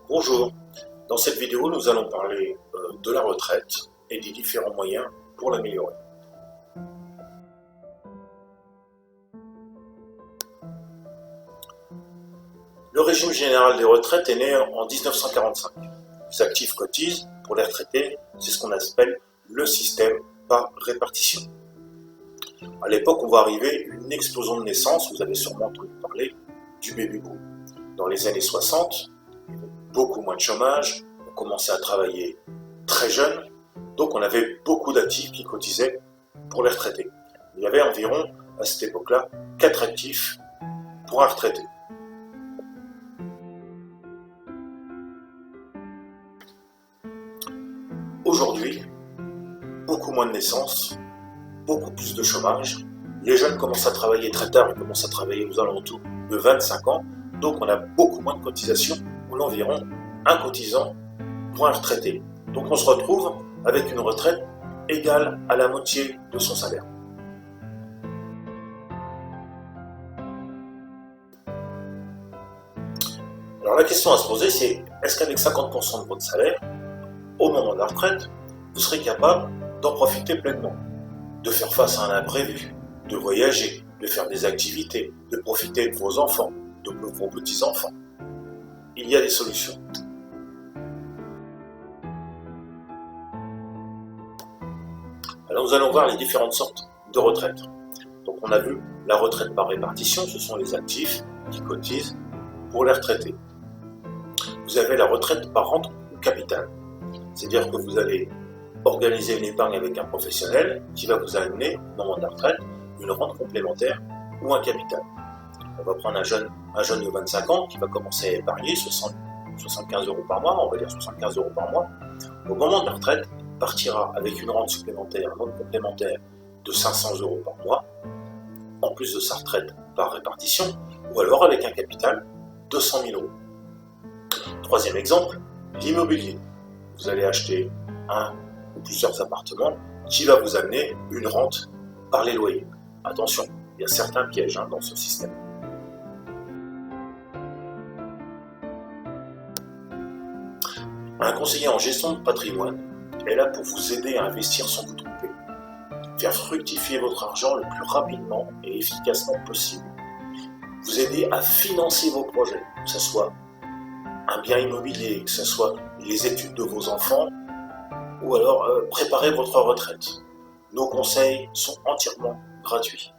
Bonjour, dans cette vidéo nous allons parler de la retraite et des différents moyens pour l'améliorer. Le régime général des retraites est né en 1945. Les actifs cotisent, pour les retraités, c'est ce qu'on appelle le système par répartition. À l'époque, on voit arriver une explosion de naissance, vous avez sûrement entendu parler du baby-boom. Dans les années 60, il y avait beaucoup moins de chômage, on commençait à travailler très jeune, donc on avait beaucoup d'actifs qui cotisaient pour les retraités. Il y avait environ, à cette époque-là, 4 actifs pour un retraité. Aujourd'hui, beaucoup moins de naissances, beaucoup plus de chômage. Les jeunes commencent à travailler très tard, ils commencent à travailler aux alentours de 25 ans, donc on a beaucoup moins de cotisations, ou environ un cotisant pour un retraité. Donc on se retrouve avec une retraite égale à la moitié de son salaire. Alors la question à se poser, c'est est-ce qu'avec 50% de votre salaire, au moment de la retraite, vous serez capable d'en profiter pleinement, de faire face à un imprévu, de voyager, de faire des activités, de profiter de vos enfants, de vos petits-enfants. Il y a des solutions. Alors nous allons voir les différentes sortes de retraites. Donc on a vu la retraite par répartition, ce sont les actifs qui cotisent pour les retraités. Vous avez la retraite par rente ou capital. C'est-à-dire que vous allez organiser une épargne avec un professionnel qui va vous amener, au moment de la retraite, une rente complémentaire ou un capital. On va prendre un jeune de 25 ans qui va commencer à épargner 75 € par mois, on va dire 75 € par mois. Au moment de la retraite, il partira avec une rente supplémentaire, une rente complémentaire de 500 € par mois, en plus de sa retraite par répartition, ou alors avec un capital de 100 000 €. Troisième exemple, l'immobilier. Vous allez acheter un ou plusieurs appartements qui va vous amener une rente par les loyers. Attention, il y a certains pièges dans ce système. Un conseiller en gestion de patrimoine est là pour vous aider à investir sans vous tromper, faire fructifier votre argent le plus rapidement et efficacement possible, vous aider à financer vos projets, que ce soit un bien immobilier, que ce soit les études de vos enfants, ou alors préparer votre retraite. Nos conseils sont entièrement gratuits.